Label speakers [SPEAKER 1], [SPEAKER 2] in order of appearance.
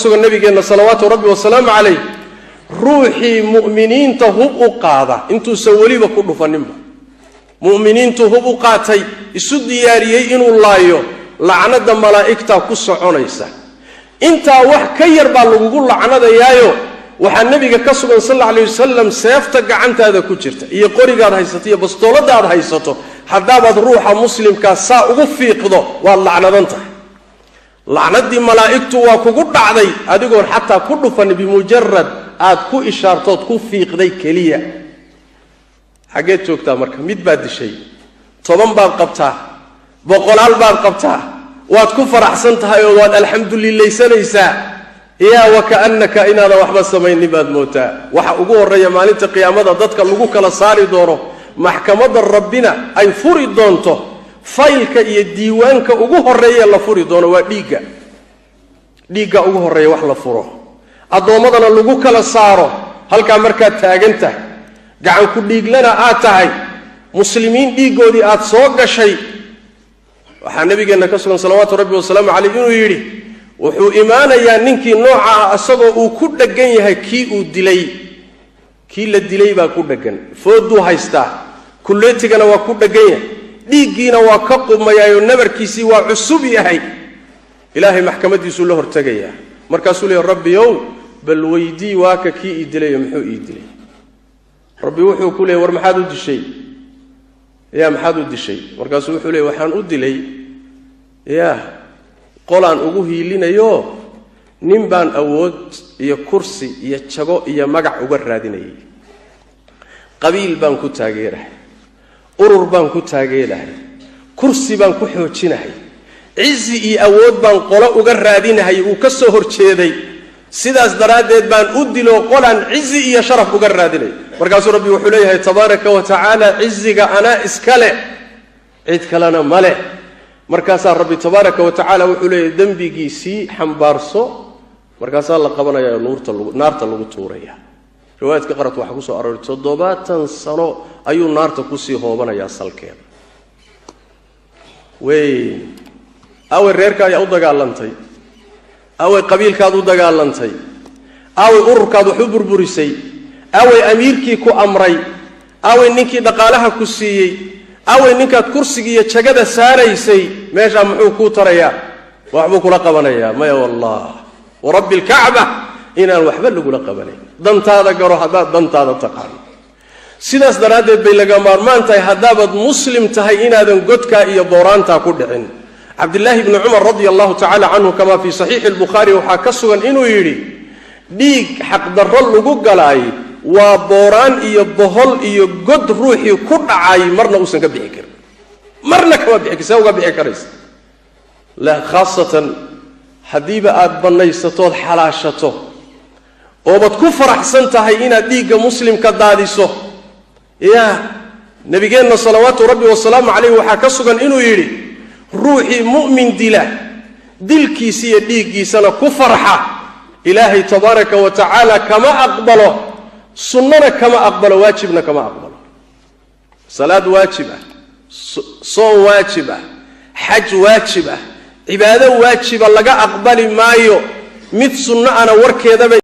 [SPEAKER 1] nabigeena salawaatu rabbi wasalaamu calayh ruuxii mu'miniinta hub u qaada intuusan weliba ku dhufaninba mu'miniintu hub u qaatay isu diyaariyey inuu laayo lacnada malaa'igta ku soconaysa intaa wax ka yar baa lagu lacnadayaayo waxa nabiga ka sugan sallallahu alayhi wasallam seefta gacantaada ku jirta iyo qorigaad haysato iyo bastooladaad haysato haddaad ruuxa muslimka saa ugu fiiqdo waa lacnadanta lacnadii malaa'igtu waa kugu dhacday adigoo xataa ku dhufan bimujarrad aad ku ishaartood ku fiiqday kaliya xageed joogtaa marka mid baad dishay 10 baad qabtaa 100 baad qabtaa waad ku faraxsan tahay oo waad alxamdulillah sanaysaa yaa wakaannaka inaada waxba sameeynin baad mootaa waxa ugu horeeya maalinta qiyaamada dadka lagu kala saari doono maxkamadda rabbina ay furi doonto faylka iyo diiwaanka ugu horeeya la furi doono waa dhiiga ugu horeeya wax la furo adoomadana lagu kala saaro halka marka taaganta gacan ku dhiiglana aad tahay muslimiin dhiigoodii aad soo gashay waxa nabigeena ka sugan salawaatu rabbi wasalaamu calayhi inuu yiri wuxuu iimaanayaa ninkii nooca asagoo uu ku dhagan yahay kii uu dilay kii la dilay baa ku dhagan fooduu haystaa kulleetigana waa ku dhagan yahay dhiigiina waa ka qumayaayo nabarkiisii waa cusub yahay ilaahay maxkamadiisu la hortagaya markaasuu leeyahay rabbiyow bal weydii waa ka kii dilay muxuu dilay rabbi wuxuu ku leeyahay war maxaad u dishay yaa maxaad u dishay markaasuu wuxuu leeyahay waxaan u dilay yaa qolaan ugu hiilinayo nin baan awood iyo kursi iyo jago iyo magac uga raadinayay qabiil baan ku taageerahay urur baan ku taageerahay kursi baan ku xoojinahay cizi iyo awood baan qolo uga raadinahay uu ka soo horjeeday sidaas daraadeed baan u dilo qolaan cizi iyo sharaf uga raadinay markaasuu rabbi wuxuu leeyahay tabaaraka wa tacaala ciziga ana iskale cid kalena male markaasaa rabbi tabaaraka wa tacaala wuxuu leeyahay dambigiisii xambaarso markaasaa la qabanayaa naarta lagu tuuraya riwaayadka qarat waxa ku soo arooray 7 sano ayuu naarta ku sii hoobanayaa salkeeda awe reerka ayaa u dagaalantay awe qabiilkaad u dagaalantay awe ururkaad wax u burburisay awe amiirkii ku amray awe ninkii dhaqaalaha ku siiyey awe ninkaad kursiga iyo jagada saaraysay meesha muxuu ku tarayaa waxbuu kula qabanayaa ma wallah wa rabbil ka'ba inaan waxba lagu la qabanay dantaada garo hadaad dantaada taqaan sidaas daraadeed bay laga maarmaan tahay hadaabad muslim tahay inaadan godka iyo booraanta ku dhicin Abdullah ibn Umar radiyallahu ta'ala anhu kama fi sahih al-Bukhari waxa ka sugan inuu yiri dhiig xaq darro lagu galay waa booraan iyo bohol iyo god ruuxi ku dhacay marna uusan ka bixi karin marna kama bixi karin uga bixi karis la khaasatan hadiiba aad banaysato xalaashato oo bad ku faraxsan tahay inaad dhiigga muslimka daadiso yaa nabigeena salawaatu rabbi wasalaamu calayhi waxa ka sugan inuu yiri ruuxi mu'min dila dilkiisa iyo dhiiggiisana ku farxa ilaahay tabaaraka wa tacaala kama aqbalo sunnana kama aqbalo waajibna kama aqbalo salaad waajiba soon waajiba hajj waajiba cibaado waajiba laga aqbali maayo mid sunna ana warkeeda